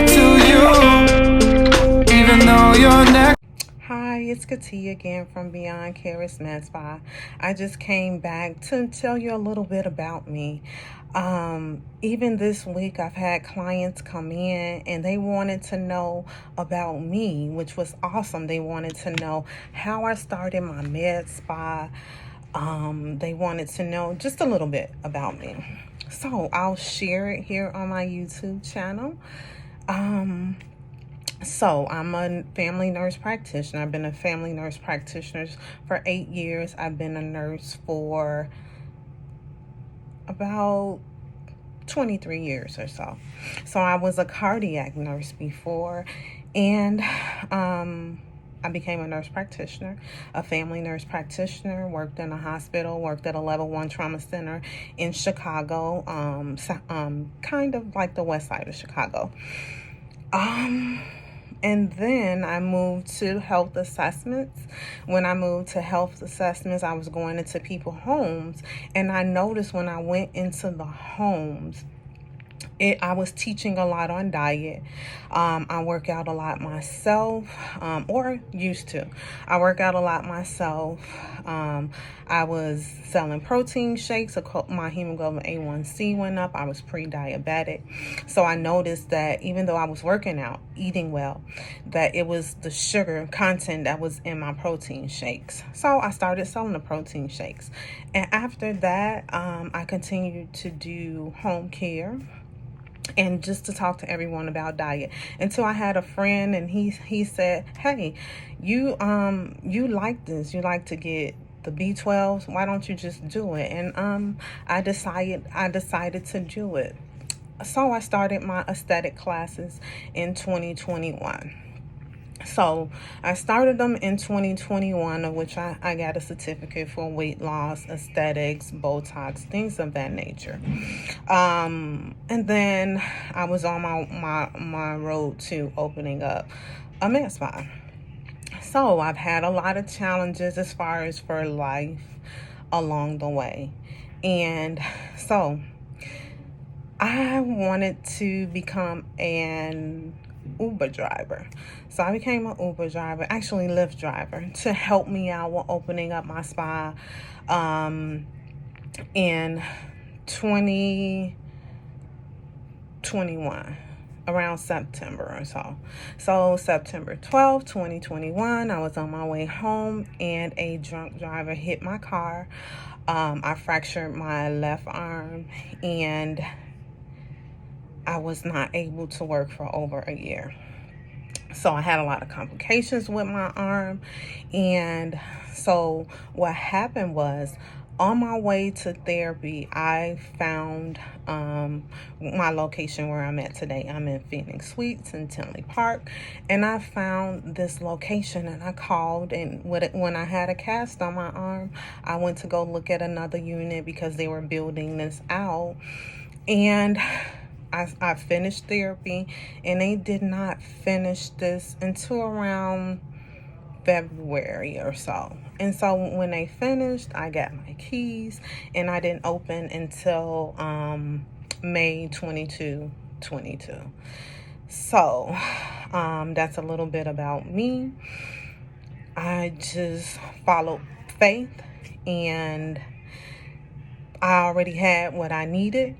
to you, even though you're next. Hi, it's Katia again from Beyond CharismedsPA. I just came back to tell you a little bit about me. Even this week, I've had clients come in and they wanted to know about me, which was awesome. They wanted to know how I started my MedSpa. They wanted to know just a little bit about me. So I'll share it here on my YouTube channel. So I'm a family nurse practitioner. I've been a family nurse practitioner for 8 years. I've been a nurse for about 23 years or so. So I was a cardiac nurse before, and I became a nurse practitioner, a family nurse practitioner, worked in a hospital, worked at a level 1 trauma center in Chicago, kind of like the west side of Chicago. And then I moved to health assessments. When I moved to health assessments, I was going into people's homes, and I noticed when I went into the homes, I was teaching a lot on diet. I work out a lot myself, or used to. I work out a lot myself. I was selling protein shakes. My hemoglobin A1C went up. I was pre-diabetic. So I noticed that even though I was working out, eating well, that it was the sugar content that was in my protein shakes. So I started selling the protein shakes. And after that, I continued to do home care and just to talk to everyone about diet, until I had a friend and he said, hey, you like this, you like to get the B12s, why don't you just do it? And I decided to do it. So I started my aesthetic classes in 2021. So I started them in 2021, of which I got a certificate for weight loss, aesthetics, Botox, things of that nature. And then I was on my road to opening up a MedSpa. So I've had a lot of challenges as far as for life along the way. And so I wanted to become an Uber driver. So I became an Uber driver, actually Lyft driver, to help me out with opening up my spa in 2021, around September or so. So September 12th, 2021, I was on my way home and a drunk driver hit my car. I fractured my left arm and I was not able to work for over a year. So I had a lot of complications with my arm. And so what happened was, on my way to therapy, I found my location where I'm at today. I'm in Phoenix Suites in Tinley Park. And I found this location and I called, and when I had a cast on my arm, I went to go look at another unit because they were building this out. And I finished therapy, and they did not finish this until around February or so. And so when they finished, I got my keys, and I didn't open until May 22. So that's a little bit about me. I just followed faith, and I already had what I needed,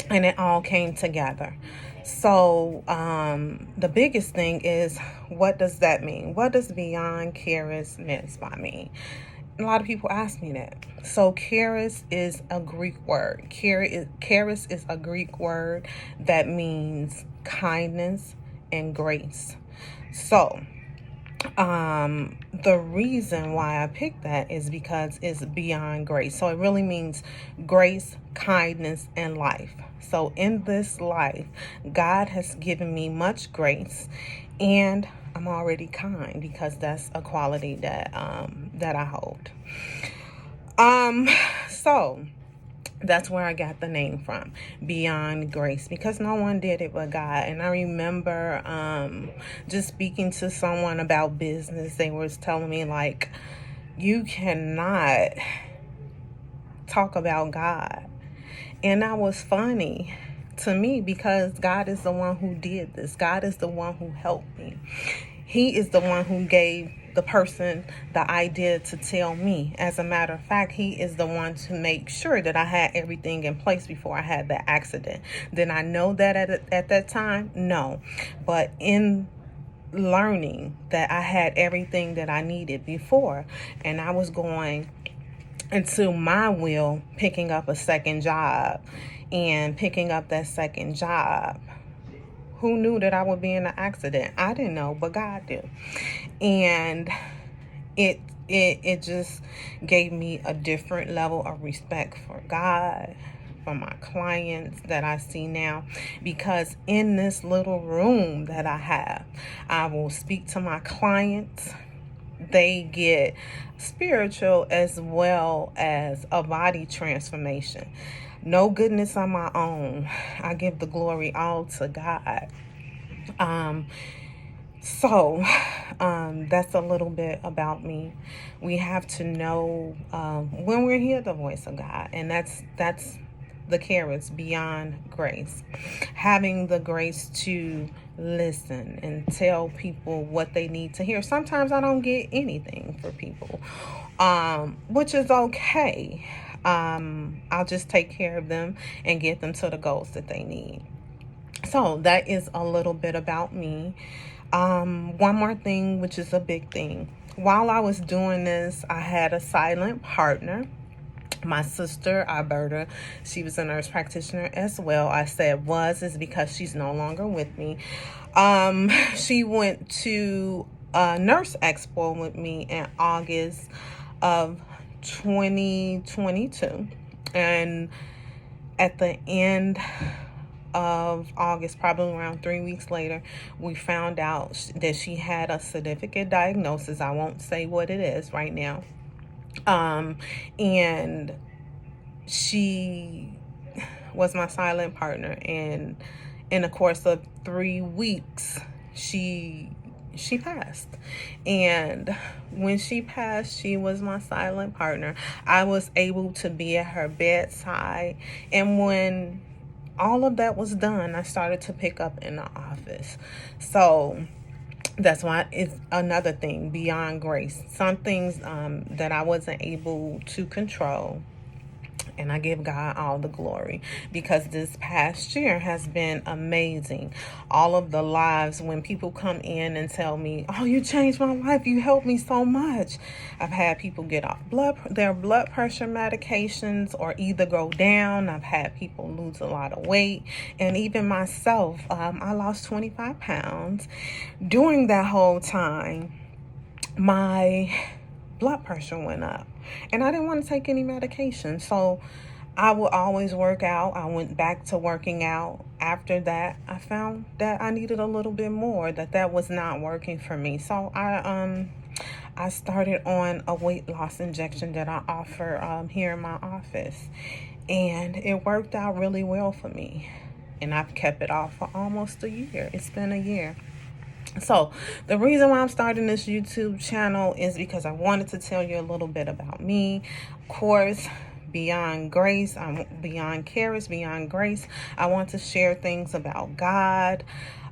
and it all came together. So the biggest thing is, what does that mean? What does Beyond CharismedsPA mean? A lot of people ask me that. So charis is a Greek word. Charis is a Greek word that means kindness and grace. So the reason why I picked that is because it's beyond grace. So it really means grace, kindness, and life. So in this life, God has given me much grace, and I'm already kind because that's a quality that I hold. So that's where I got the name from, Beyond Grace, because no one did it but God. And I remember just speaking to someone about business. They was telling me, like, you cannot talk about God. And that was funny to me, because God is the one who did this. God is the one who helped me. He is the one who gave the person the idea to tell me. As a matter of fact, he is the one to make sure that I had everything in place before I had that accident. Did I know that at that time? No. But in learning that I had everything that I needed before, and I was going into my will, picking up a second job, and picking up that second job, who knew that I would be in an accident? I didn't know, but God did. And it just gave me a different level of respect for God, for my clients that I see now, because in this little room that I have, I will speak to my clients. They get spiritual as well as a body transformation. No goodness on my own. I give the glory all to God. So that's a little bit about me. We have to know when we hear the voice of God, and that's the carrots beyond grace. Having the grace to listen and tell people what they need to hear. Sometimes I don't get anything for people, which is okay. I'll just take care of them and get them to the goals that they need. So that is a little bit about me. One more thing, which is a big thing. While I was doing this, I had a silent partner. My sister, Alberta, she was a nurse practitioner as well. I said is because she's no longer with me. She went to a nurse expo with me in August of 2022. And at the end of August, probably around 3 weeks later, we found out that she had a significant diagnosis. I won't say what it is right now. And she was my silent partner, and in the course of 3 weeks, she passed. And when she passed, she was my silent partner. I was able to be at her bedside, and when all of that was done, I started to pick up in the office. So that's why it's another thing, beyond grace. Some things that I wasn't able to control, and I give God all the glory, because this past year has been amazing. All of the lives, when people come in and tell me, oh, you changed my life, you helped me so much. I've had people get off their blood pressure medications or either go down. I've had people lose a lot of weight. And even myself, I lost 25 pounds. During that whole time, my blood pressure went up, and I didn't want to take any medication. So I would always work out. I went back to working out. After that, I found that I needed a little bit more, that was not working for me. So I started on a weight loss injection that I offer here in my office, and it worked out really well for me. And I've kept it off for almost a year. It's been a year. So the reason why I'm starting this YouTube channel is because I wanted to tell you a little bit about me. Of course, beyond grace, I'm beyond charis, beyond grace. I want to share things about God.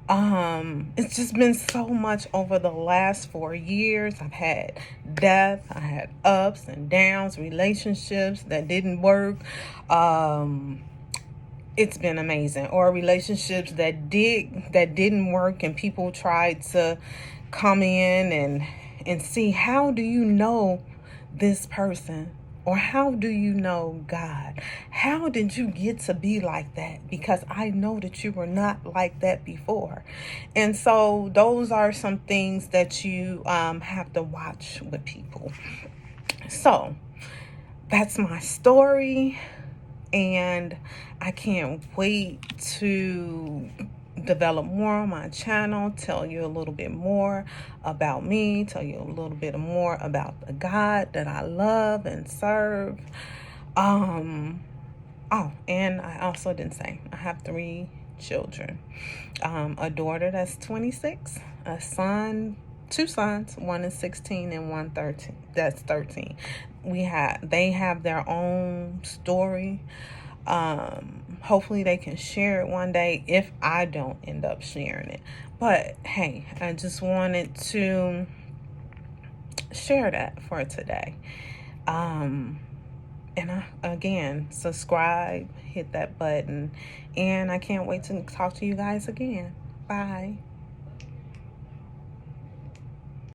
It's just been so much over the last 4 years. I've had death, I had ups and downs, relationships that didn't work. It's been amazing. Or relationships that didn't work, and people tried to come in and see, how do you know this person? Or how do you know God? How did you get to be like that? Because I know that you were not like that before. And so those are some things that you have to watch with people. So that's my story. And I can't wait to develop more on my channel, tell you a little bit more about me, tell you a little bit more about the God that I love and serve. Oh, and I also didn't say, I have 3 children. A daughter that's 26, a son, 2 sons, one is 16 and one 13. That's 13. They have their own story. Hopefully they can share it one day if I don't end up sharing it. But hey, I just wanted to share that for today. Again, subscribe, hit that button, and I can't wait to talk to you guys again. Bye.